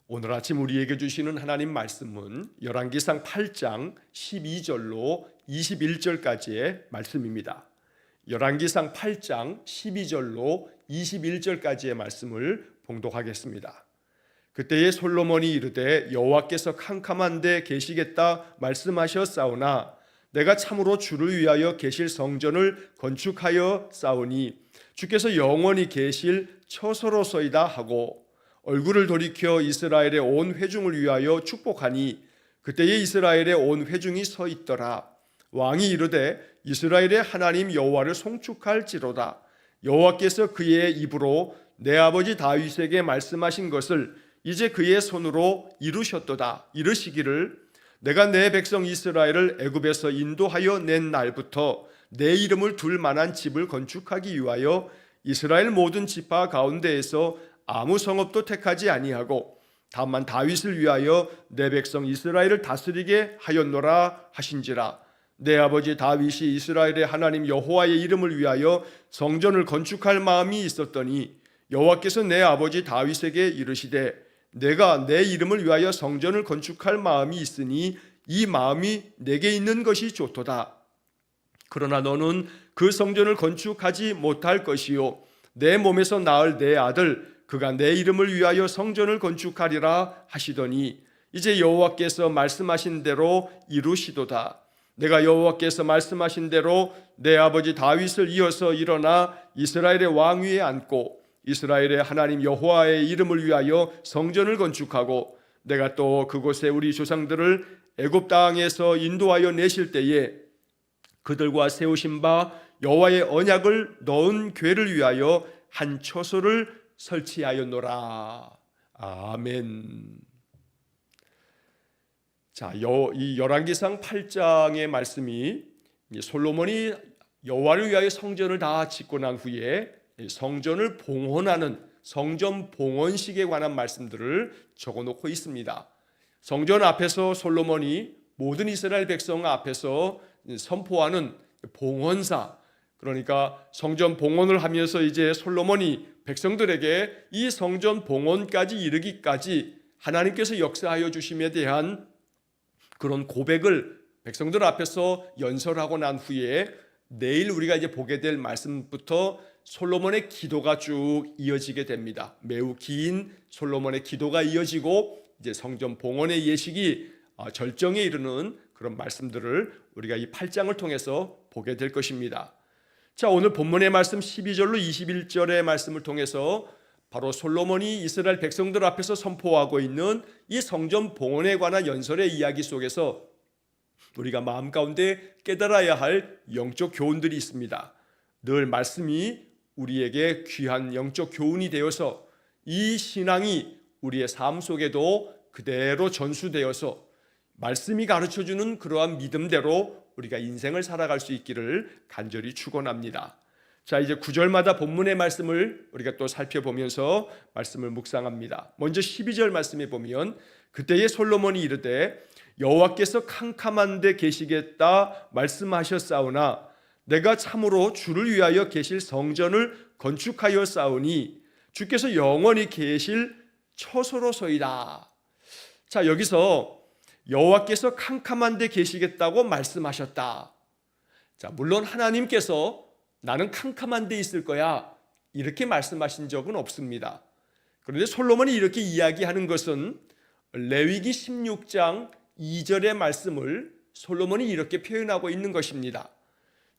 오늘 아침 우리에게 주시는 하나님 말씀은 열왕기상 8장 12절로 21절까지의 말씀입니다. 열왕기상 8장 12절로 21절까지의 말씀을 봉독하겠습니다. 그때에 솔로몬이 이르되 여호와께서 캄캄한 데 계시겠다 말씀하셨사오나 내가 참으로 주를 위하여 계실 성전을 건축하여 싸우니 주께서 영원히 계실 처소로서이다 하고 얼굴을 돌이켜 이스라엘의 온 회중을 위하여 축복하니 그때에 이스라엘의 온 회중이 서 있더라. 왕이 이르되 이스라엘의 하나님 여호와를 송축할지로다. 여호와께서 그의 입으로 내 아버지 다윗에게 말씀하신 것을 이제 그의 손으로 이루셨도다. 이르시기를 내가 내 백성 이스라엘을 애굽에서 인도하여 낸 날부터 내 이름을 둘 만한 집을 건축하기 위하여 이스라엘 모든 지파 가운데에서 아무 성읍도 택하지 아니하고 다만 다윗을 위하여 내 백성 이스라엘을 다스리게 하였노라 하신지라. 내 아버지 다윗이 이스라엘의 하나님 여호와의 이름을 위하여 성전을 건축할 마음이 있었더니 여호와께서 내 아버지 다윗에게 이르시되 내가 내 이름을 위하여 성전을 건축할 마음이 있으니 이 마음이 내게 있는 것이 좋도다. 그러나 너는 그 성전을 건축하지 못할 것이요 내 몸에서 낳을 내 아들 그가 내 이름을 위하여 성전을 건축하리라 하시더니 이제 여호와께서 말씀하신 대로 이루시도다. 내가 여호와께서 말씀하신 대로 내 아버지 다윗을 이어서 일어나 이스라엘의 왕 위에 앉고 이스라엘의 하나님 여호와의 이름을 위하여 성전을 건축하고 내가 또 그곳에 우리 조상들을 애굽 땅에서 인도하여 내실 때에 그들과 세우신 바 여호와의 언약을 넣은 궤를 위하여 한 처소를 설치하였노라. 아멘. 자, 이 열왕기상 8장의 말씀이 솔로몬이 여호와를 위하여 성전을 다 짓고 난 후에 성전을 봉헌하는 성전 봉헌식에 관한 말씀들을 적어놓고 있습니다. 성전 앞에서 솔로몬이 모든 이스라엘 백성 앞에서 선포하는 봉헌사, 그러니까 성전 봉헌을 하면서 이제 솔로몬이 백성들에게 이 성전 봉헌까지 이르기까지 하나님께서 역사하여 주심에 대한 그런 고백을 백성들 앞에서 연설하고 난 후에 내일 우리가 이제 보게 될 말씀부터 솔로몬의 기도가 쭉 이어지게 됩니다. 매우 긴 솔로몬의 기도가 이어지고 이제 성전 봉헌의 예식이 절정에 이르는 그런 말씀들을 우리가 이 8장을 통해서 보게 될 것입니다. 자, 오늘 본문의 말씀 12절로 21절의 말씀을 통해서 바로 솔로몬이 이스라엘 백성들 앞에서 선포하고 있는 이 성전 봉헌에 관한 연설의 이야기 속에서 우리가 마음 가운데 깨달아야 할 영적 교훈들이 있습니다. 늘 말씀이 우리에게 귀한 영적 교훈이 되어서 이 신앙이 우리의 삶 속에도 그대로 전수되어서 말씀이 가르쳐주는 그러한 믿음대로 우리가 인생을 살아갈 수 있기를 간절히 축원합니다. 자, 이제 9절마다 본문의 말씀을 우리가 또 살펴보면서 말씀을 묵상합니다. 먼저 12절 말씀에 보면 그때에 솔로몬이 이르되 여호와께서 캄캄한 데 계시겠다 말씀하셨사오나 내가 참으로 주를 위하여 계실 성전을 건축하여 싸우니 주께서 영원히 계실 처소로서이다. 자, 여기서 여호와께서 캄캄한 데 계시겠다고 말씀하셨다. 자, 물론 하나님께서 나는 캄캄한 데 있을 거야 이렇게 말씀하신 적은 없습니다. 그런데 솔로몬이 이렇게 이야기하는 것은 레위기 16장 2절의 말씀을 솔로몬이 이렇게 표현하고 있는 것입니다.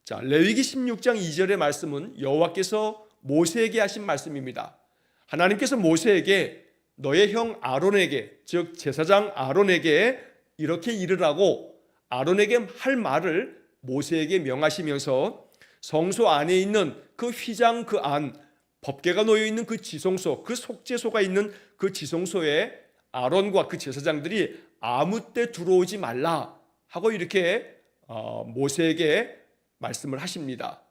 자, 레위기 16장 2절의 말씀은 여호와께서 모세에게 하신 말씀입니다. 하나님께서 모세에게 너의 형 아론에게, 즉 제사장 아론에게 이렇게 이르라고 아론에게 할 말을 모세에게 명하시면서 성소 안에 있는 그 휘장 그 안, 법궤가 놓여 있는 그 지성소, 그 속죄소가 있는 그 지성소에 아론과 그 제사장들이 아무 때 들어오지 말라 하고 이렇게 모세에게 말씀을 하십니다.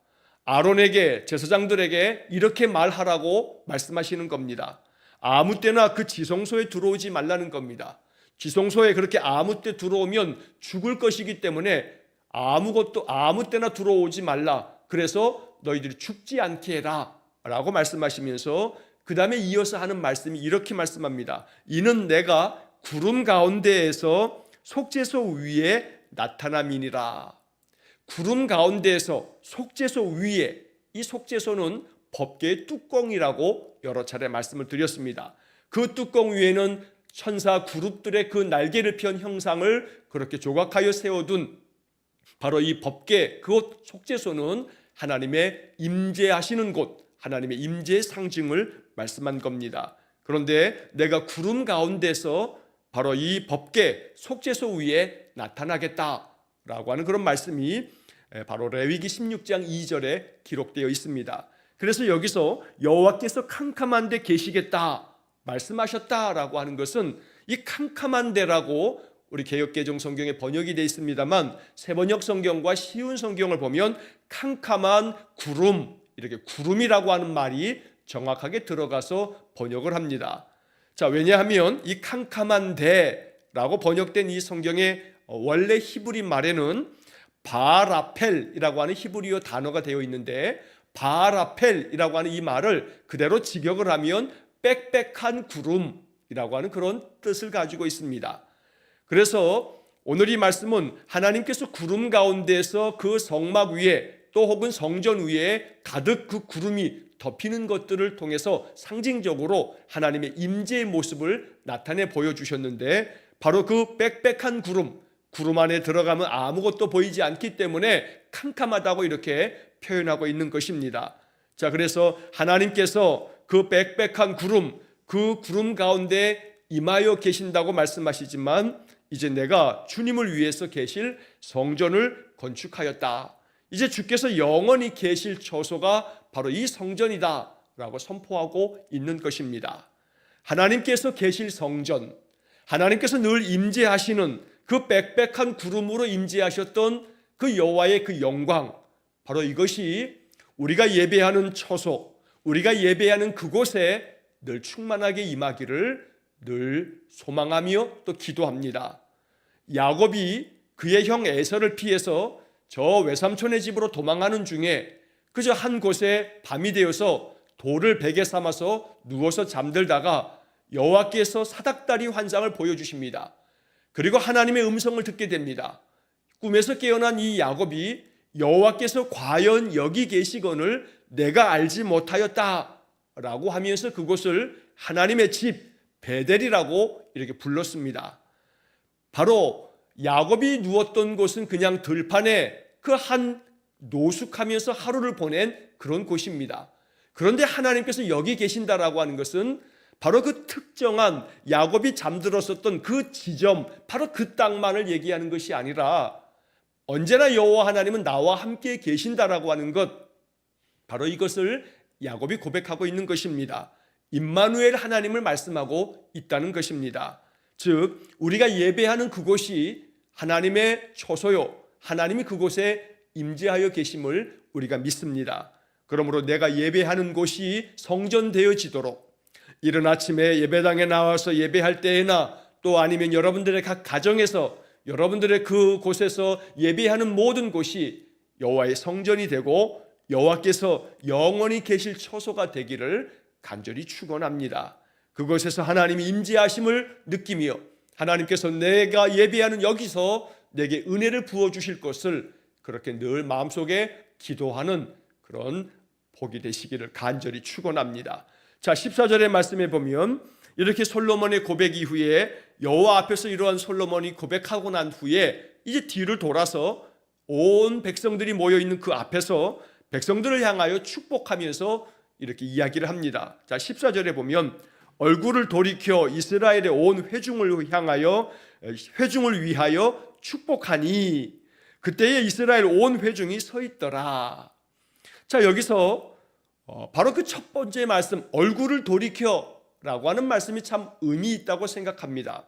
아론에게, 제사장들에게 이렇게 말하라고 말씀하시는 겁니다. 아무 때나 그 지성소에 들어오지 말라는 겁니다. 지성소에 그렇게 아무 때 들어오면 죽을 것이기 때문에 아무 때나 들어오지 말라. 그래서 너희들이 죽지 않게 해라 라고 말씀하시면서 그 다음에 이어서 하는 말씀이 이렇게 말씀합니다. 이는 내가 구름 가운데에서 속죄소 위에 나타남이니라. 구름 가운데에서 속죄소 위에, 이 속죄소는 법궤의 뚜껑이라고 여러 차례 말씀을 드렸습니다. 그 뚜껑 위에는 천사 그룹들의 그 날개를 편 형상을 그렇게 조각하여 세워둔 바로 이 법궤, 그 속죄소는 하나님의 임재하시는 곳, 하나님의 임재의 상징을 말씀한 겁니다. 그런데 내가 구름 가운데서 바로 이 법궤 속죄소 위에 나타나겠다라고 하는 그런 말씀이 바로 레위기 16장 2절에 기록되어 있습니다. 그래서 여기서 여호와께서 캄캄한 데 계시겠다 말씀하셨다라고 하는 것은 이 캄캄한 데라고 우리 개역개정 성경에 번역이 되어 있습니다만 새번역 성경과 쉬운 성경을 보면 캄캄한 구름, 이렇게 구름이라고 하는 말이 정확하게 들어가서 번역을 합니다. 자, 왜냐하면 이 캄캄한 데라고 번역된 이 성경의 원래 히브리 말에는 바라펠이라고 하는 히브리어 단어가 되어 있는데 바라펠이라고 하는 이 말을 그대로 직역을 하면 빽빽한 구름이라고 하는 그런 뜻을 가지고 있습니다. 그래서 오늘 이 말씀은 하나님께서 구름 가운데서 그 성막 위에 또 혹은 성전 위에 가득 그 구름이 덮이는 것들을 통해서 상징적으로 하나님의 임재의 모습을 나타내 보여주셨는데 바로 그 빽빽한 구름 안에 들어가면 아무것도 보이지 않기 때문에 캄캄하다고 이렇게 표현하고 있는 것입니다. 자, 그래서 하나님께서 그 빽빽한 구름, 그 구름 가운데 임하여 계신다고 말씀하시지만 이제 내가 주님을 위해서 계실 성전을 건축하였다. 이제 주께서 영원히 계실 처소가 바로 이 성전이다 라고 선포하고 있는 것입니다. 하나님께서 계실 성전, 하나님께서 늘 임재하시는 그 빽빽한 구름으로 임재하셨던 그 여호와의 그 영광, 바로 이것이 우리가 예배하는 처소, 우리가 예배하는 그곳에 늘 충만하게 임하기를 늘 소망하며 또 기도합니다. 야곱이 그의 형 에서를 피해서 저 외삼촌의 집으로 도망하는 중에 그저 한 곳에 밤이 되어서 돌을 베개 삼아서 누워서 잠들다가 여호와께서 사닥다리 환상을 보여주십니다. 그리고 하나님의 음성을 듣게 됩니다. 꿈에서 깨어난 이 야곱이 여호와께서 과연 여기 계시거늘 내가 알지 못하였다라고 하면서 그곳을 하나님의 집 베델이라고 이렇게 불렀습니다. 바로 야곱이 누웠던 곳은 그냥 들판에 그 한 노숙하면서 하루를 보낸 그런 곳입니다. 그런데 하나님께서 여기 계신다라고 하는 것은 바로 그 특정한 야곱이 잠들었었던 그 지점, 바로 그 땅만을 얘기하는 것이 아니라 언제나 여호와 하나님은 나와 함께 계신다라고 하는 것, 바로 이것을 야곱이 고백하고 있는 것입니다. 임마누엘 하나님을 말씀하고 있다는 것입니다. 즉 우리가 예배하는 그곳이 하나님의 처소요, 하나님이 그곳에 임재하여 계심을 우리가 믿습니다. 그러므로 내가 예배하는 곳이 성전되어지도록 이른 아침에 예배당에 나와서 예배할 때에나 또 아니면 여러분들의 각 가정에서 여러분들의 그곳에서 예배하는 모든 곳이 여호와의 성전이 되고 여호와께서 영원히 계실 처소가 되기를 간절히 축원합니다. 그곳에서 하나님이 임재하심을 느끼며 하나님께서 내가 예배하는 여기서 내게 은혜를 부어주실 것을 그렇게 늘 마음속에 기도하는 그런 복이 되시기를 간절히 축원합니다. 자, 14절의 말씀에 보면 이렇게 솔로몬의 고백 이후에 여호와 앞에서 이러한 솔로몬이 고백하고 난 후에 이제 뒤를 돌아서 온 백성들이 모여있는 그 앞에서 백성들을 향하여 축복하면서 이렇게 이야기를 합니다. 자, 14절에 보면 얼굴을 돌이켜 이스라엘의 온 회중을 위하여 축복하니 그때에 이스라엘 온 회중이 서 있더라. 자, 여기서 바로 그 첫 번째 말씀 얼굴을 돌이켜 라고 하는 말씀이 참 의미 있다고 생각합니다.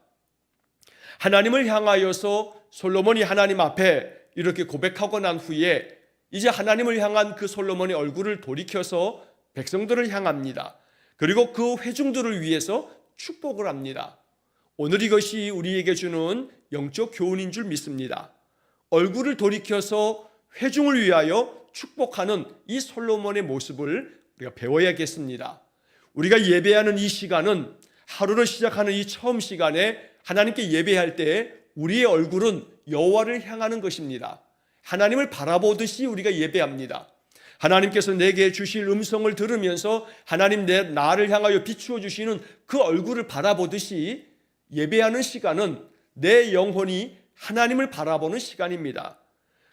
하나님을 향하여서 솔로몬이 하나님 앞에 이렇게 고백하고 난 후에 이제 하나님을 향한 그 솔로몬의 얼굴을 돌이켜서 백성들을 향합니다. 그리고 그 회중들을 위해서 축복을 합니다. 오늘 이것이 우리에게 주는 영적 교훈인 줄 믿습니다. 얼굴을 돌이켜서 회중을 위하여 축복하는 이 솔로몬의 모습을 우리가 배워야겠습니다. 우리가 예배하는 이 시간은 하루를 시작하는 이 처음 시간에 하나님께 예배할 때 우리의 얼굴은 여호와를 향하는 것입니다. 하나님을 바라보듯이 우리가 예배합니다. 하나님께서 내게 주실 음성을 들으면서 하나님 나를 향하여 비추어 주시는 그 얼굴을 바라보듯이 예배하는 시간은 내 영혼이 하나님을 바라보는 시간입니다.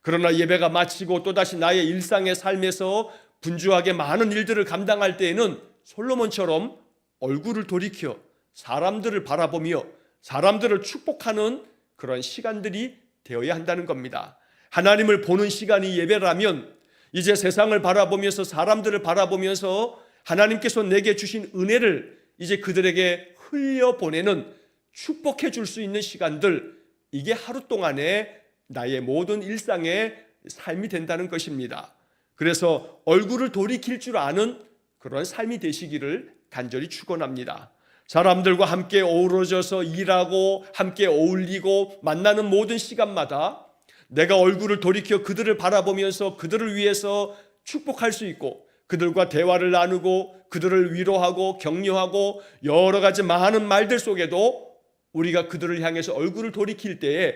그러나 예배가 마치고 또다시 나의 일상의 삶에서 분주하게 많은 일들을 감당할 때에는 솔로몬처럼 얼굴을 돌이켜 사람들을 바라보며 사람들을 축복하는 그런 시간들이 되어야 한다는 겁니다. 하나님을 보는 시간이 예배라면 이제 세상을 바라보면서 사람들을 바라보면서 하나님께서 내게 주신 은혜를 이제 그들에게 흘려보내는 축복해 줄 수 있는 시간들, 이게 하루 동안의 나의 모든 일상의 삶이 된다는 것입니다. 그래서 얼굴을 돌이킬 줄 아는 그런 삶이 되시기를 간절히 축원합니다. 사람들과 함께 어우러져서 일하고 함께 어울리고 만나는 모든 시간마다 내가 얼굴을 돌이켜 그들을 바라보면서 그들을 위해서 축복할 수 있고 그들과 대화를 나누고 그들을 위로하고 격려하고 여러 가지 많은 말들 속에도 우리가 그들을 향해서 얼굴을 돌이킬 때에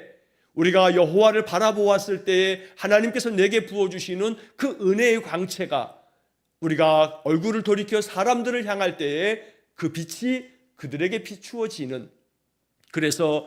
우리가 여호와를 바라보았을 때에 하나님께서 내게 부어주시는 그 은혜의 광채가 우리가 얼굴을 돌이켜 사람들을 향할 때에 그 빛이 그들에게 비추어지는, 그래서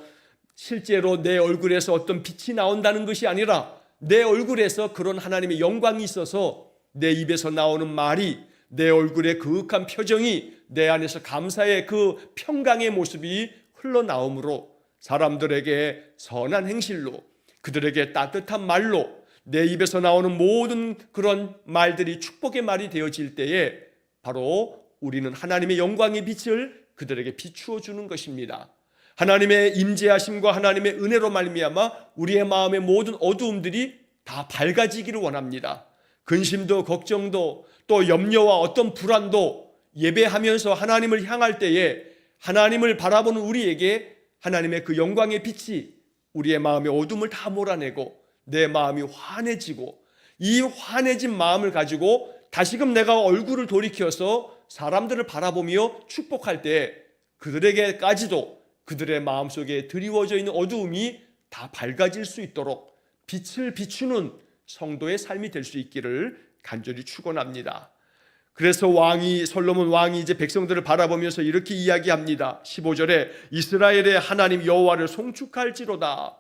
실제로 내 얼굴에서 어떤 빛이 나온다는 것이 아니라 내 얼굴에서 그런 하나님의 영광이 있어서 내 입에서 나오는 말이, 내 얼굴의 그윽한 표정이 내 안에서 감사의 그 평강의 모습이 흘러나오므로 사람들에게 선한 행실로, 그들에게 따뜻한 말로 내 입에서 나오는 모든 그런 말들이 축복의 말이 되어질 때에 바로 우리는 하나님의 영광의 빛을 그들에게 비추어 주는 것입니다. 하나님의 임재하심과 하나님의 은혜로 말미암아 우리의 마음의 모든 어두움들이 다 밝아지기를 원합니다. 근심도 걱정도 또 염려와 어떤 불안도 예배하면서 하나님을 향할 때에 하나님을 바라보는 우리에게 하나님의 그 영광의 빛이 우리의 마음의 어둠을 다 몰아내고 내 마음이 환해지고, 이 환해진 마음을 가지고 다시금 내가 얼굴을 돌이켜서 사람들을 바라보며 축복할 때 그들에게까지도 그들의 마음속에 드리워져 있는 어두움이 다 밝아질 수 있도록 빛을 비추는 성도의 삶이 될 수 있기를 간절히 축원합니다. 그래서 솔로몬 왕이 이제 백성들을 바라보면서 이렇게 이야기합니다. 15절에 이스라엘의 하나님 여호와를 송축할지로다.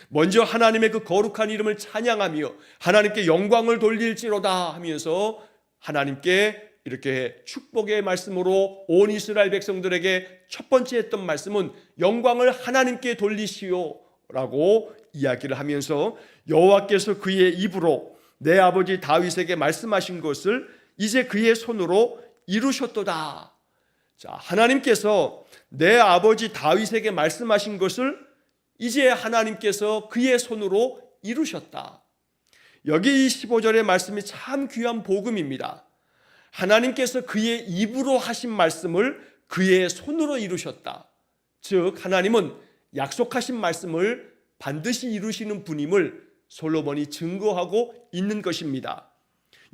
먼저 하나님의 그 거룩한 이름을 찬양하며 하나님께 영광을 돌릴지로다 하면서 하나님께 이렇게 축복의 말씀으로 온 이스라엘 백성들에게 첫 번째 했던 말씀은 영광을 하나님께 돌리시오 라고 이야기를 하면서 여호와께서 그의 입으로 내 아버지 다윗에게 말씀하신 것을 이제 그의 손으로 이루셨도다. 자, 하나님께서 내 아버지 다윗에게 말씀하신 것을 이제 하나님께서 그의 손으로 이루셨다. 여기 이 15절의 말씀이 참 귀한 복음입니다. 하나님께서 그의 입으로 하신 말씀을 그의 손으로 이루셨다. 즉 하나님은 약속하신 말씀을 반드시 이루시는 분임을 솔로몬이 증거하고 있는 것입니다.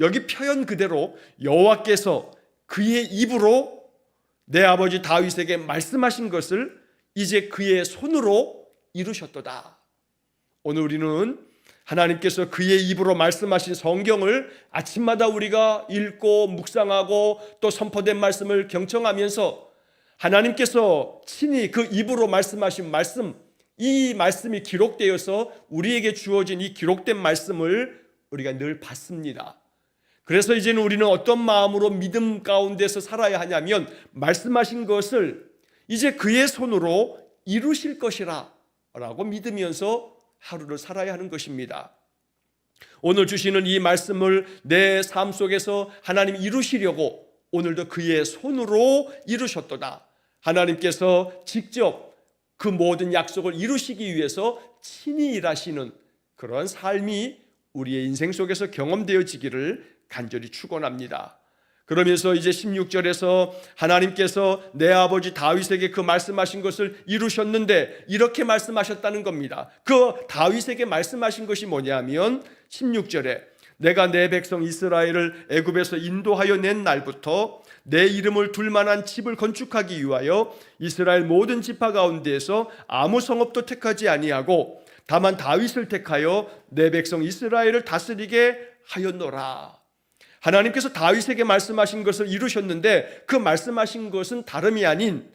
여기 표현 그대로 여호와께서 그의 입으로 내 아버지 다윗에게 말씀하신 것을 이제 그의 손으로 이루셨도다. 오늘 우리는 하나님께서 그의 입으로 말씀하신 성경을 아침마다 우리가 읽고 묵상하고 또 선포된 말씀을 경청하면서 하나님께서 친히 그 입으로 말씀하신 말씀, 이 말씀이 기록되어서 우리에게 주어진 이 기록된 말씀을 우리가 늘 받습니다. 그래서 이제는 우리는 어떤 마음으로 믿음 가운데서 살아야 하냐면 말씀하신 것을 이제 그의 손으로 이루실 것이라 라고 믿으면서 하루를 살아야 하는 것입니다. 오늘 주시는 이 말씀을 내 삶 속에서 하나님 이루시려고 오늘도 그의 손으로 이루셨도다. 하나님께서 직접 그 모든 약속을 이루시기 위해서 친히 일하시는 그런 삶이 우리의 인생 속에서 경험되어지기를 간절히 축원합니다. 그러면서 이제 16절에서 하나님께서 내 아버지 다윗에게 그 말씀하신 것을 이루셨는데 이렇게 말씀하셨다는 겁니다. 그 다윗에게 말씀하신 것이 뭐냐면 16절에 내가 내 백성 이스라엘을 애굽에서 인도하여 낸 날부터 내 이름을 둘 만한 집을 건축하기 위하여 이스라엘 모든 지파 가운데에서 아무 성읍도 택하지 아니하고 다만 다윗을 택하여 내 백성 이스라엘을 다스리게 하였노라. 하나님께서 다윗에게 말씀하신 것을 이루셨는데 그 말씀하신 것은 다름이 아닌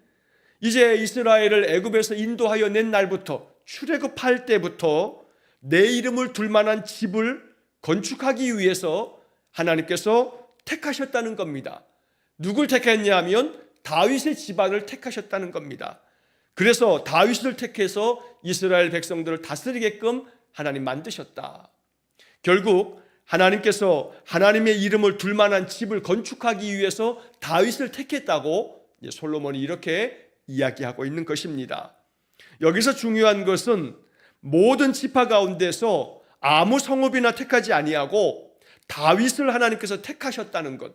이제 이스라엘을 애굽에서 인도하여 낸 날부터 출애굽할 때부터 내 이름을 둘 만한 집을 건축하기 위해서 하나님께서 택하셨다는 겁니다. 누굴 택했냐면 다윗의 집안을 택하셨다는 겁니다. 그래서 다윗을 택해서 이스라엘 백성들을 다스리게끔 하나님 만드셨다. 결국 하나님께서 하나님의 이름을 둘 만한 집을 건축하기 위해서 다윗을 택했다고 솔로몬이 이렇게 이야기하고 있는 것입니다. 여기서 중요한 것은 모든 지파 가운데서 아무 성읍이나 택하지 아니하고 다윗을 하나님께서 택하셨다는 것,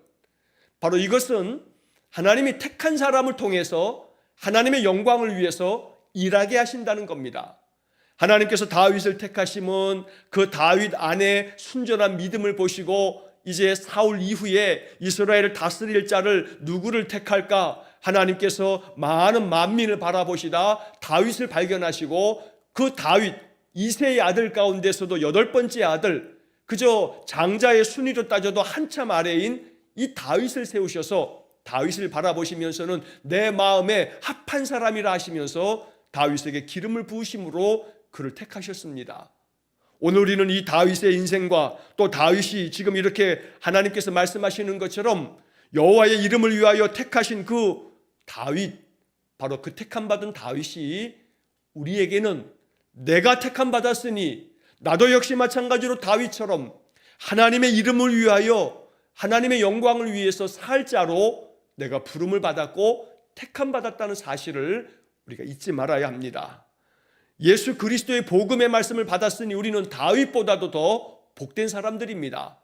바로 이것은 하나님이 택한 사람을 통해서 하나님의 영광을 위해서 일하게 하신다는 겁니다. 하나님께서 다윗을 택하심은 그 다윗 안에 순전한 믿음을 보시고 이제 사울 이후에 이스라엘을 다스릴 자를 누구를 택할까 하나님께서 많은 만민을 바라보시다 다윗을 발견하시고 그 다윗 이새의 아들 가운데서도 8번째 아들, 그저 장자의 순위로 따져도 한참 아래인 이 다윗을 세우셔서 다윗을 바라보시면서는 내 마음에 합한 사람이라 하시면서 다윗에게 기름을 부으심으로 그를 택하셨습니다. 오늘 우리는 이 다윗의 인생과 또 다윗이 지금 이렇게 하나님께서 말씀하시는 것처럼 여호와의 이름을 위하여 택하신 그 다윗, 바로 그 택함받은 다윗이 우리에게는 내가 택함받았으니 나도 역시 마찬가지로 다윗처럼 하나님의 이름을 위하여 하나님의 영광을 위해서 살 자로 내가 부름을 받았고 택함받았다는 사실을 우리가 잊지 말아야 합니다. 예수 그리스도의 복음의 말씀을 받았으니 우리는 다윗보다도 더 복된 사람들입니다.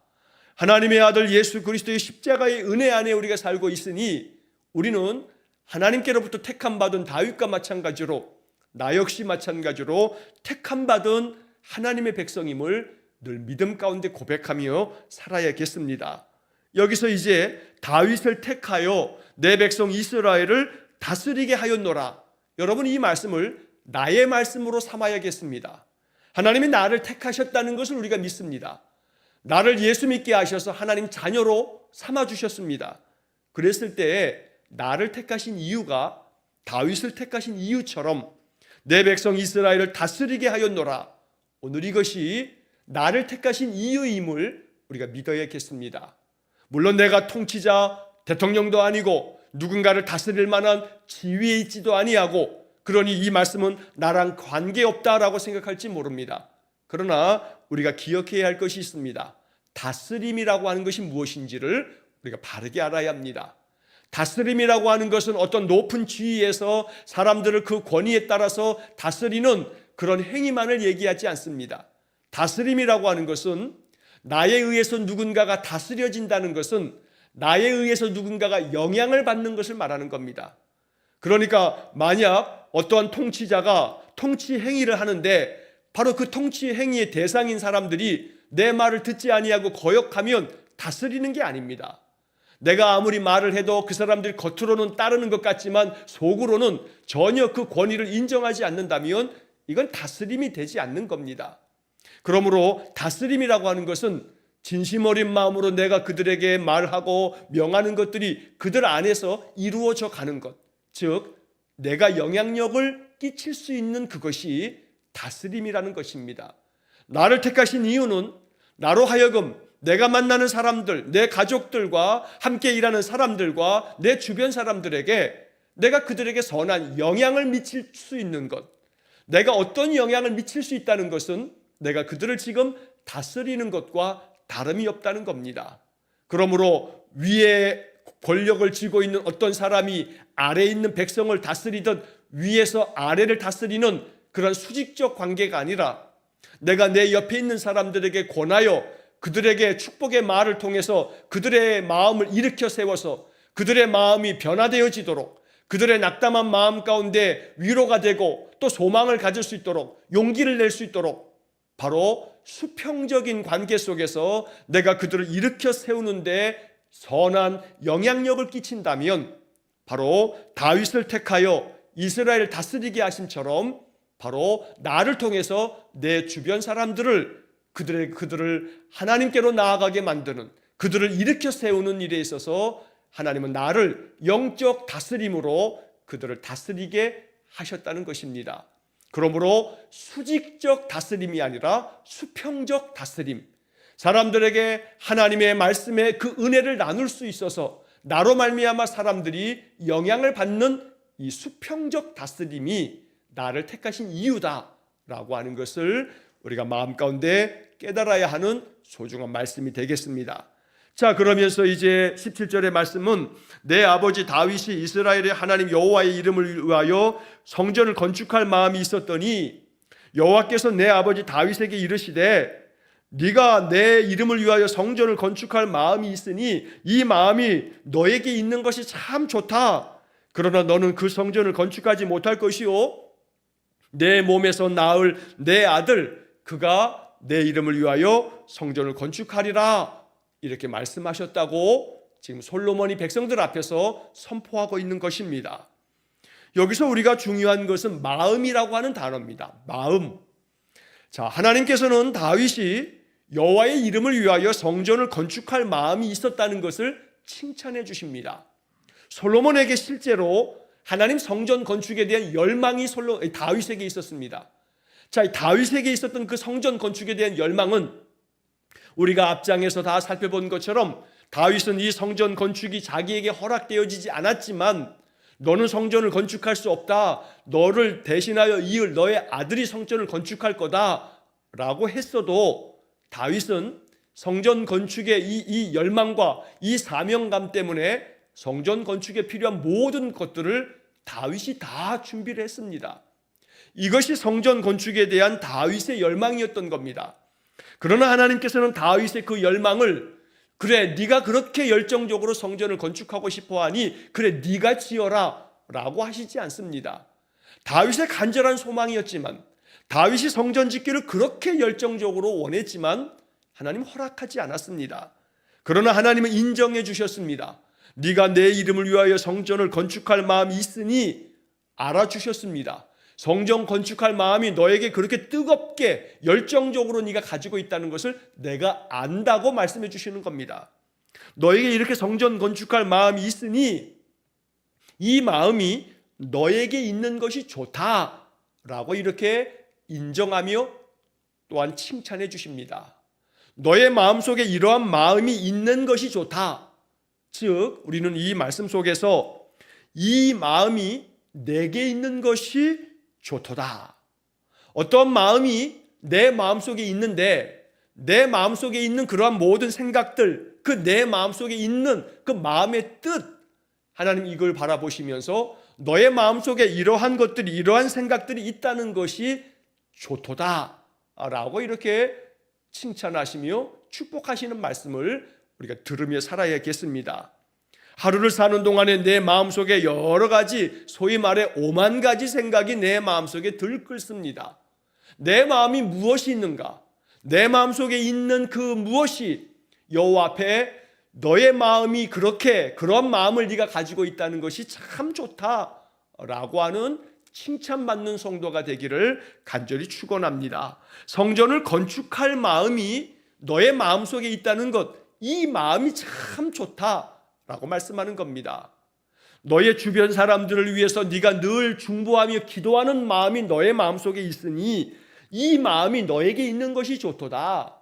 하나님의 아들 예수 그리스도의 십자가의 은혜 안에 우리가 살고 있으니 우리는 하나님께로부터 택함받은 다윗과 마찬가지로 나 역시 마찬가지로 택함받은 하나님의 백성임을 늘 믿음 가운데 고백하며 살아야겠습니다. 여기서 이제 다윗을 택하여 내 백성 이스라엘을 다스리게 하였노라. 여러분, 이 말씀을 나의 말씀으로 삼아야겠습니다. 하나님이 나를 택하셨다는 것을 우리가 믿습니다. 나를 예수 믿게 하셔서 하나님 자녀로 삼아주셨습니다. 그랬을 때에 나를 택하신 이유가 다윗을 택하신 이유처럼 내 백성 이스라엘을 다스리게 하였노라. 오늘 이것이 나를 택하신 이유임을 우리가 믿어야겠습니다. 물론 내가 통치자, 대통령도 아니고 누군가를 다스릴 만한 지위에 있지도 아니하고 그러니 이 말씀은 나랑 관계없다라고 생각할지 모릅니다. 그러나 우리가 기억해야 할 것이 있습니다. 다스림이라고 하는 것이 무엇인지를 우리가 바르게 알아야 합니다. 다스림이라고 하는 것은 어떤 높은 지위에서 사람들을 그 권위에 따라서 다스리는 그런 행위만을 얘기하지 않습니다. 다스림이라고 하는 것은 나에 의해서 누군가가 다스려진다는 것은 나에 의해서 누군가가 영향을 받는 것을 말하는 겁니다. 그러니까 만약 어떠한 통치자가 통치 행위를 하는데 바로 그 통치 행위의 대상인 사람들이 내 말을 듣지 아니하고 거역하면 다스리는 게 아닙니다. 내가 아무리 말을 해도 그 사람들이 겉으로는 따르는 것 같지만 속으로는 전혀 그 권위를 인정하지 않는다면 이건 다스림이 되지 않는 겁니다. 그러므로 다스림이라고 하는 것은 진심 어린 마음으로 내가 그들에게 말하고 명하는 것들이 그들 안에서 이루어져 가는 것, 즉 내가 영향력을 끼칠 수 있는 그것이 다스림이라는 것입니다. 나를 택하신 이유는 나로 하여금 내가 만나는 사람들, 내 가족들과 함께 일하는 사람들과 내 주변 사람들에게 내가 그들에게 선한 영향을 미칠 수 있는 것, 내가 어떤 영향을 미칠 수 있다는 것은 내가 그들을 지금 다스리는 것과 다름이 없다는 겁니다. 그러므로 위에 권력을 쥐고 있는 어떤 사람이 아래에 있는 백성을 다스리듯 위에서 아래를 다스리는 그런 수직적 관계가 아니라 내가 내 옆에 있는 사람들에게 권하여 그들에게 축복의 말을 통해서 그들의 마음을 일으켜 세워서 그들의 마음이 변화되어지도록 그들의 낙담한 마음 가운데 위로가 되고 또 소망을 가질 수 있도록 용기를 낼 수 있도록 바로 수평적인 관계 속에서 내가 그들을 일으켜 세우는데 선한 영향력을 끼친다면 바로 다윗을 택하여 이스라엘을 다스리게 하심처럼 바로 나를 통해서 내 주변 사람들을 그들을 하나님께로 나아가게 만드는, 그들을 일으켜 세우는 일에 있어서 하나님은 나를 영적 다스림으로 그들을 다스리게 하셨다는 것입니다. 그러므로 수직적 다스림이 아니라 수평적 다스림, 사람들에게 하나님의 말씀에 그 은혜를 나눌 수 있어서 나로 말미암아 사람들이 영향을 받는 이 수평적 다스림이 나를 택하신 이유다라고 하는 것을 우리가 마음 가운데 깨달아야 하는 소중한 말씀이 되겠습니다. 자, 그러면서 이제 17절의 말씀은 내 아버지 다윗이 이스라엘의 하나님 여호와의 이름을 위하여 성전을 건축할 마음이 있었더니 여호와께서 내 아버지 다윗에게 이르시되 네가 내 이름을 위하여 성전을 건축할 마음이 있으니 이 마음이 너에게 있는 것이 참 좋다. 그러나 너는 그 성전을 건축하지 못할 것이요 내 몸에서 낳을 내 아들 그가 내 이름을 위하여 성전을 건축하리라, 이렇게 말씀하셨다고 지금 솔로몬이 백성들 앞에서 선포하고 있는 것입니다. 여기서 우리가 중요한 것은 마음이라고 하는 단어입니다. 마음. 자, 하나님께서는 다윗이 여호와의 이름을 위하여 성전을 건축할 마음이 있었다는 것을 칭찬해 주십니다. 솔로몬에게 실제로 하나님 성전 건축에 대한 열망이 다윗에게 있었습니다. 자, 다윗에게 있었던 그 성전 건축에 대한 열망은 우리가 앞장에서 다 살펴본 것처럼 다윗은 이 성전 건축이 자기에게 허락되어지지 않았지만 너는 성전을 건축할 수 없다, 너를 대신하여 이을 너의 아들이 성전을 건축할 거다 라고 했어도 다윗은 성전 건축의 이 열망과 이 사명감 때문에 성전 건축에 필요한 모든 것들을 다윗이 다 준비를 했습니다. 이것이 성전 건축에 대한 다윗의 열망이었던 겁니다. 그러나 하나님께서는 다윗의 그 열망을 그래 네가 그렇게 열정적으로 성전을 건축하고 싶어하니 그래 네가 지어라 라고 하시지 않습니다. 다윗의 간절한 소망이었지만, 다윗이 성전 짓기를 그렇게 열정적으로 원했지만 하나님 허락하지 않았습니다. 그러나 하나님은 인정해 주셨습니다. 네가 내 이름을 위하여 성전을 건축할 마음이 있으니 알아주셨습니다. 성전 건축할 마음이 너에게 그렇게 뜨겁게 열정적으로 네가 가지고 있다는 것을 내가 안다고 말씀해 주시는 겁니다. 너에게 이렇게 성전 건축할 마음이 있으니 이 마음이 너에게 있는 것이 좋다라고 이렇게 인정하며 또한 칭찬해 주십니다. 너의 마음속에 이러한 마음이 있는 것이 좋다. 즉 우리는 이 말씀 속에서 이 마음이 내게 있는 것이 좋도다. 어떤 마음이 내 마음속에 있는데 내 마음속에 있는 그러한 모든 생각들, 그 내 마음속에 있는 그 마음의 뜻, 하나님 이걸 바라보시면서 너의 마음속에 이러한 것들이, 이러한 생각들이 있다는 것이 좋도다 라고 이렇게 칭찬하시며 축복하시는 말씀을 우리가 들으며 살아야겠습니다. 하루를 사는 동안에 내 마음속에 여러 가지, 소위 말해 5만 가지 생각이 내 마음속에 들끓습니다. 내 마음이 무엇이 있는가? 내 마음속에 있는 그 무엇이 여호와 앞에 너의 마음이 그렇게, 그런 마음을 네가 가지고 있다는 것이 참 좋다라고 하는 칭찬받는 성도가 되기를 간절히 축원합니다. 성전을 건축할 마음이 너의 마음속에 있다는 것, 이 마음이 참 좋다라고 말씀하는 겁니다. 너의 주변 사람들을 위해서 네가 늘 중보하며 기도하는 마음이 너의 마음속에 있으니 이 마음이 너에게 있는 것이 좋도다.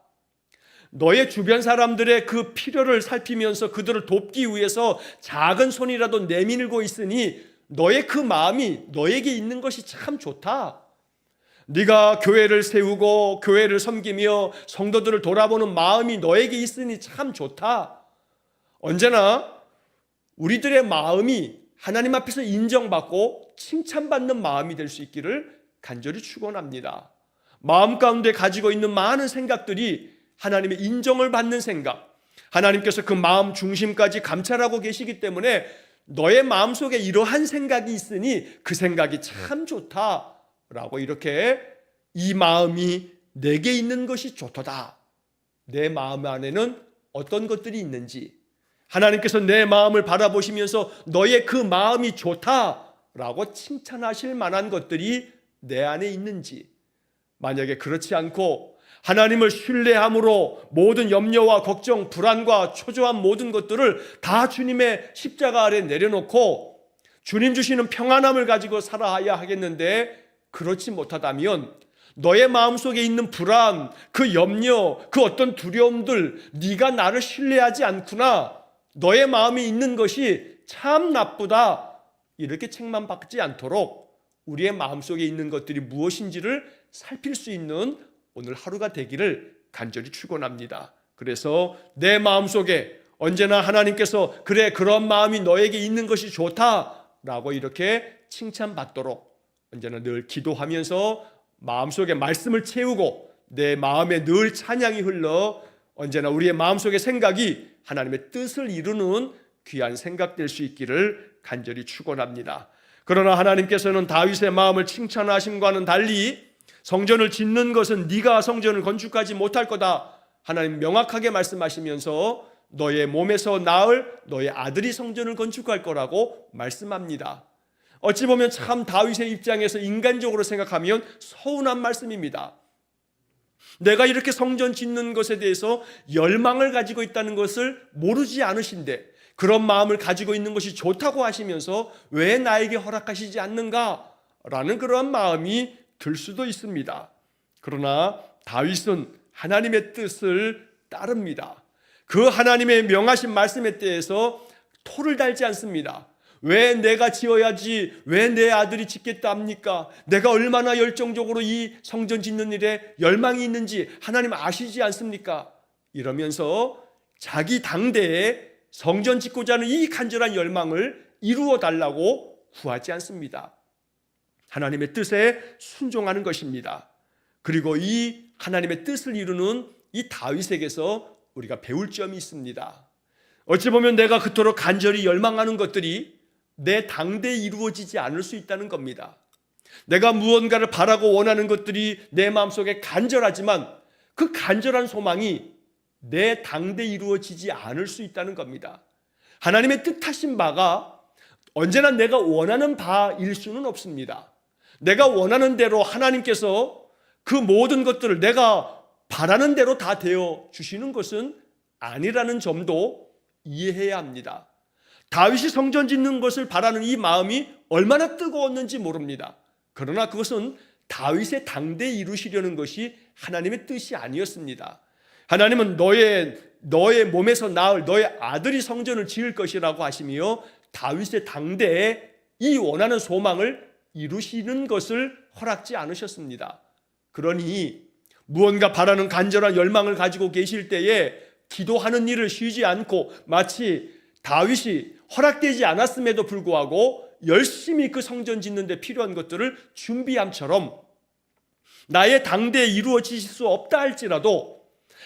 너의 주변 사람들의 그 필요를 살피면서 그들을 돕기 위해서 작은 손이라도 내밀고 있으니 너의 그 마음이 너에게 있는 것이 참 좋다. 네가 교회를 세우고 교회를 섬기며 성도들을 돌아보는 마음이 너에게 있으니 참 좋다. 언제나 우리들의 마음이 하나님 앞에서 인정받고 칭찬받는 마음이 될 수 있기를 간절히 축원합니다. 마음 가운데 가지고 있는 많은 생각들이 하나님의 인정을 받는 생각, 하나님께서 그 마음 중심까지 감찰하고 계시기 때문에 너의 마음속에 이러한 생각이 있으니 그 생각이 참 좋다라고 이렇게 이 마음이 내게 있는 것이 좋도다. 내 마음 안에는 어떤 것들이 있는지, 하나님께서 내 마음을 바라보시면서 너의 그 마음이 좋다라고 칭찬하실 만한 것들이 내 안에 있는지, 만약에 그렇지 않고 하나님을 신뢰함으로 모든 염려와 걱정, 불안과 초조한 모든 것들을 다 주님의 십자가 아래 내려놓고 주님 주시는 평안함을 가지고 살아야 하겠는데, 그렇지 못하다면 너의 마음속에 있는 불안, 그 염려, 그 어떤 두려움들, 네가 나를 신뢰하지 않구나, 너의 마음이 있는 것이 참 나쁘다, 이렇게 책만 받지 않도록 우리의 마음속에 있는 것들이 무엇인지를 살필 수 있는 오늘 하루가 되기를 간절히 축원합니다. 그래서 내 마음속에 언제나 하나님께서 그래, 그런 마음이 너에게 있는 것이 좋다라고 이렇게 칭찬받도록 언제나 늘 기도하면서 마음속에 말씀을 채우고 내 마음에 늘 찬양이 흘러 언제나 우리의 마음속의 생각이 하나님의 뜻을 이루는 귀한 생각될 수 있기를 간절히 축원합니다. 그러나 하나님께서는 다윗의 마음을 칭찬하심과는 달리 성전을 짓는 것은 네가 성전을 건축하지 못할 거다, 하나님 명확하게 말씀하시면서 너의 몸에서 낳을 너의 아들이 성전을 건축할 거라고 말씀합니다. 어찌 보면 참 다윗의 입장에서 인간적으로 생각하면 서운한 말씀입니다. 내가 이렇게 성전 짓는 것에 대해서 열망을 가지고 있다는 것을 모르지 않으신데 그런 마음을 가지고 있는 것이 좋다고 하시면서 왜 나에게 허락하시지 않는가? 라는 그러한 마음이 들 수도 있습니다. 그러나 다윗은 하나님의 뜻을 따릅니다. 그 하나님의 명하신 말씀에 대해서 토를 달지 않습니다. 왜 내가 지어야지, 왜 내 아들이 짓겠다 합니까? 내가 얼마나 열정적으로 이 성전 짓는 일에 열망이 있는지 하나님 아시지 않습니까? 이러면서 자기 당대에 성전 짓고자 하는 이 간절한 열망을 이루어 달라고 구하지 않습니다. 하나님의 뜻에 순종하는 것입니다. 그리고 이 하나님의 뜻을 이루는 이 다윗에게서 우리가 배울 점이 있습니다. 어찌 보면 내가 그토록 간절히 열망하는 것들이 내 당대에 이루어지지 않을 수 있다는 겁니다. 내가 무언가를 바라고 원하는 것들이 내 마음속에 간절하지만 그 간절한 소망이 내 당대에 이루어지지 않을 수 있다는 겁니다. 하나님의 뜻하신 바가 언제나 내가 원하는 바일 수는 없습니다. 내가 원하는 대로 하나님께서 그 모든 것들을 내가 바라는 대로 다 되어 주시는 것은 아니라는 점도 이해해야 합니다. 다윗이 성전 짓는 것을 바라는 이 마음이 얼마나 뜨거웠는지 모릅니다. 그러나 그것은 다윗의 당대에 이루시려는 것이 하나님의 뜻이 아니었습니다. 하나님은 너의 몸에서 낳을 너의 아들이 성전을 지을 것이라고 하시며 다윗의 당대에 이 원하는 소망을 이루시는 것을 허락지 않으셨습니다. 그러니 무언가 바라는 간절한 열망을 가지고 계실 때에 기도하는 일을 쉬지 않고 마치 다윗이 허락되지 않았음에도 불구하고 열심히 그 성전 짓는 데 필요한 것들을 준비함처럼 나의 당대에 이루어질 수 없다 할지라도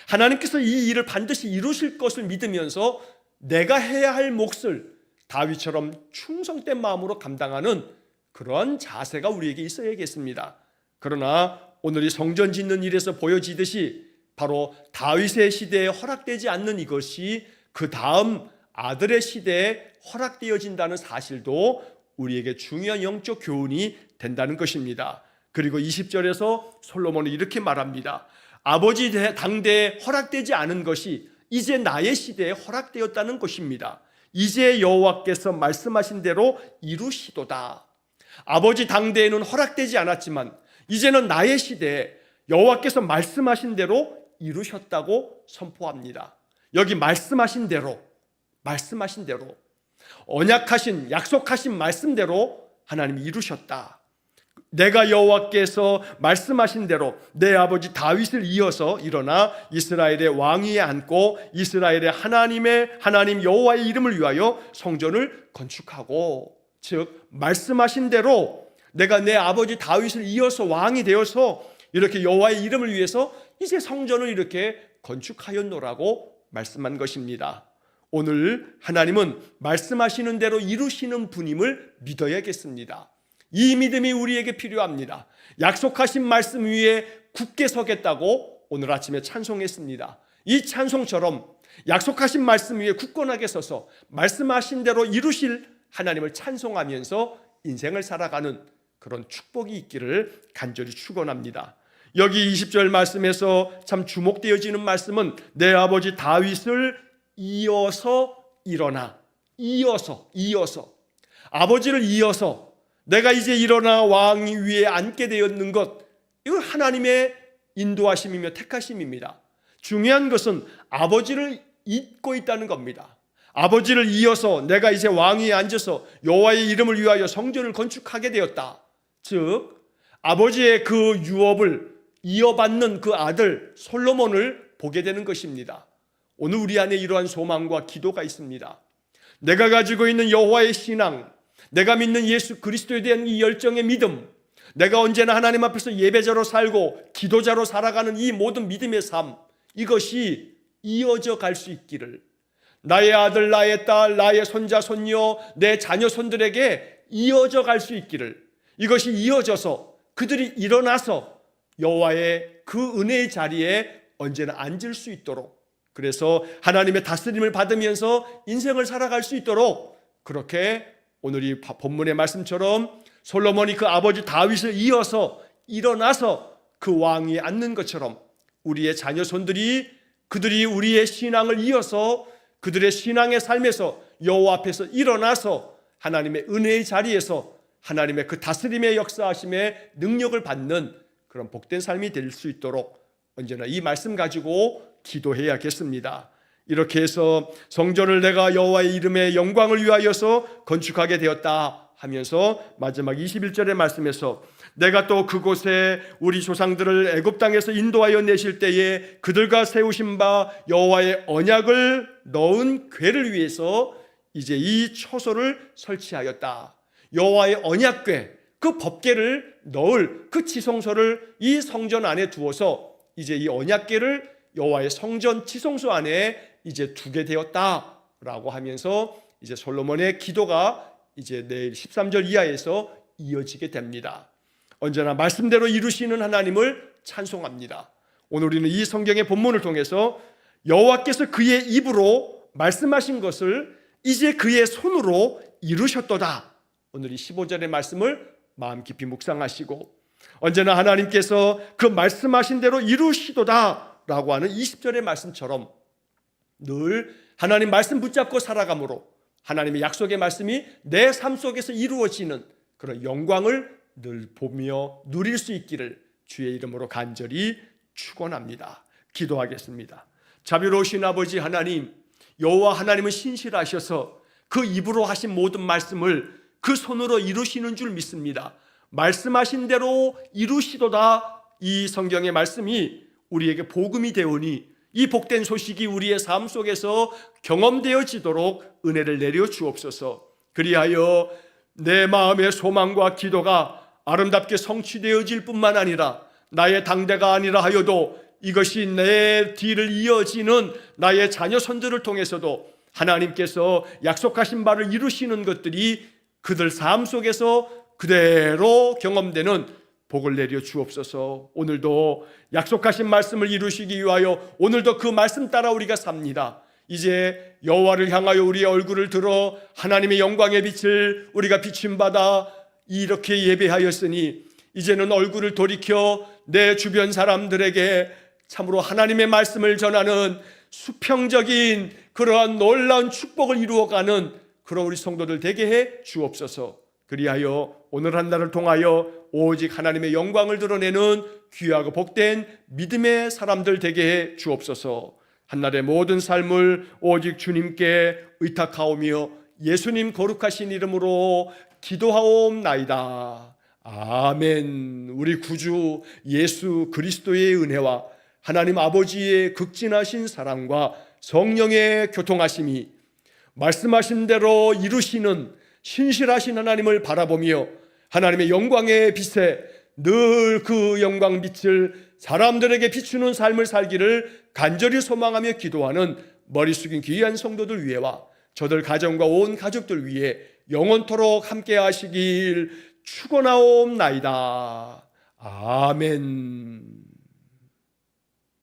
하나님께서 이 일을 반드시 이루실 것을 믿으면서 내가 해야 할 몫을 다윗처럼 충성된 마음으로 감당하는 그러한 자세가 우리에게 있어야겠습니다. 그러나 오늘 이 성전 짓는 일에서 보여지듯이 바로 다윗의 시대에 허락되지 않는 이것이 그 다음 아들의 시대에 허락되어진다는 사실도 우리에게 중요한 영적 교훈이 된다는 것입니다. 그리고 20절에서 솔로몬은 이렇게 말합니다. 아버지 당대에 허락되지 않은 것이 이제 나의 시대에 허락되었다는 것입니다. 이제 여호와께서 말씀하신 대로 이루시도다. 아버지 당대에는 허락되지 않았지만 이제는 나의 시대에 여호와께서 말씀하신 대로 이루셨다고 선포합니다. 여기 말씀하신 대로 언약하신 약속하신 말씀대로 하나님이 이루셨다. 내가 여호와께서 말씀하신 대로 내 아버지 다윗을 이어서 일어나 이스라엘의 왕위에 앉고 이스라엘의 하나님 여호와의 이름을 위하여 성전을 건축하고, 즉 말씀하신 대로 내가 내 아버지 다윗을 이어서 왕이 되어서 이렇게 여호와의 이름을 위해서 이제 성전을 이렇게 건축하였노라고 말씀한 것입니다. 오늘 하나님은 말씀하시는 대로 이루시는 분임을 믿어야겠습니다. 이 믿음이 우리에게 필요합니다. 약속하신 말씀 위에 굳게 서겠다고 오늘 아침에 찬송했습니다. 이 찬송처럼 약속하신 말씀 위에 굳건하게 서서 말씀하신 대로 이루실 하나님을 찬송하면서 인생을 살아가는 그런 축복이 있기를 간절히 축원합니다. 여기 20절 말씀에서 참 주목되어지는 말씀은 내 아버지 다윗을 이어서 일어나, 이어서 아버지를 이어서 내가 이제 일어나 왕 위에 앉게 되었는 것, 이거 하나님의 인도하심이며 택하심입니다. 중요한 것은 아버지를 잇고 있다는 겁니다. 아버지를 이어서 내가 이제 왕위에 앉아서 여호와의 이름을 위하여 성전을 건축하게 되었다. 즉 아버지의 그 유업을 이어받는 그 아들 솔로몬을 보게 되는 것입니다. 오늘 우리 안에 이러한 소망과 기도가 있습니다. 내가 가지고 있는 여호와의 신앙, 내가 믿는 예수 그리스도에 대한 이 열정의 믿음, 내가 언제나 하나님 앞에서 예배자로 살고 기도자로 살아가는 이 모든 믿음의 삶, 이것이 이어져 갈 수 있기를, 나의 아들, 나의 딸, 나의 손자, 손녀, 내 자녀, 손들에게 이어져 갈 수 있기를, 이것이 이어져서 그들이 일어나서 여호와의 그 은혜의 자리에 언제나 앉을 수 있도록, 그래서 하나님의 다스림을 받으면서 인생을 살아갈 수 있도록, 그렇게 오늘 이 본문의 말씀처럼 솔로몬이 그 아버지 다윗을 이어서 일어나서 그 왕위에 앉는 것처럼 우리의 자녀 손들이, 그들이 우리의 신앙을 이어서 그들의 신앙의 삶에서 여호와 앞에서 일어나서 하나님의 은혜의 자리에서 하나님의 그 다스림의 역사하심의 능력을 받는 그런 복된 삶이 될 수 있도록 언제나 이 말씀 가지고 기도해야겠습니다. 이렇게 해서 성전을 내가 여호와의 이름의 영광을 위하여서 건축하게 되었다 하면서 마지막 21절의 말씀에서 내가 또 그곳에 우리 조상들을 애굽 땅에서 인도하여 내실 때에 그들과 세우신 바 여호와의 언약을 넣은 궤를 위해서 이제 이 초소를 설치하였다. 여호와의 언약궤, 그 법궤를 넣을 그 지성소를 이 성전 안에 두어서 이제 이 언약궤를 여호와의 성전 지성소 안에 이제 두게 되었다라고 하면서 이제 솔로몬의 기도가 이제 내일 13절 이하에서 이어지게 됩니다. 언제나 말씀대로 이루시는 하나님을 찬송합니다. 오늘 우리는 이 성경의 본문을 통해서 여호와께서 그의 입으로 말씀하신 것을 이제 그의 손으로 이루셨도다. 오늘 이 15절의 말씀을 마음 깊이 묵상하시고 언제나 하나님께서 그 말씀하신 대로 이루시도다 라고 하는 20절의 말씀처럼 늘 하나님 말씀 붙잡고 살아감으로 하나님의 약속의 말씀이 내 삶 속에서 이루어지는 그런 영광을 늘 보며 누릴 수 있기를 주의 이름으로 간절히 축원합니다. 기도하겠습니다. 자비로우신 아버지 하나님, 여호와 하나님은 신실하셔서 그 입으로 하신 모든 말씀을 그 손으로 이루시는 줄 믿습니다. 말씀하신 대로 이루시도다. 이 성경의 말씀이 우리에게 복음이 되오니 이 복된 소식이 우리의 삶 속에서 경험되어지도록 은혜를 내려 주옵소서. 그리하여 내 마음의 소망과 기도가 아름답게 성취되어질 뿐만 아니라 나의 당대가 아니라 하여도 이것이 내 뒤를 이어지는 나의 자녀 손들을 통해서도 하나님께서 약속하신 바를 이루시는 것들이 그들 삶 속에서 그대로 경험되는 복을 내려 주옵소서. 오늘도 약속하신 말씀을 이루시기 위하여 오늘도 그 말씀 따라 우리가 삽니다. 이제 여호와를 향하여 우리의 얼굴을 들어 하나님의 영광의 빛을 우리가 비춤받아 이렇게 예배하였으니 이제는 얼굴을 돌이켜 내 주변 사람들에게 참으로 하나님의 말씀을 전하는 수평적인 그러한 놀라운 축복을 이루어가는 그런 우리 성도들 되게 해 주옵소서. 그리하여 오늘 한 날을 통하여 오직 하나님의 영광을 드러내는 귀하고 복된 믿음의 사람들 되게 해 주옵소서. 한날의 모든 삶을 오직 주님께 의탁하오며 예수님 거룩하신 이름으로 기도하옵나이다. 아멘. 우리 구주 예수 그리스도의 은혜와 하나님 아버지의 극진하신 사랑과 성령의 교통하심이 말씀하신 대로 이루시는 신실하신 하나님을 바라보며 하나님의 영광의 빛에 늘 그 영광 빛을 사람들에게 비추는 삶을 살기를 간절히 소망하며 기도하는 머리 숙인 귀한 성도들 위해와 저들 가정과 온 가족들 위해 영원토록 함께 하시길 축원하옵나이다. 아멘.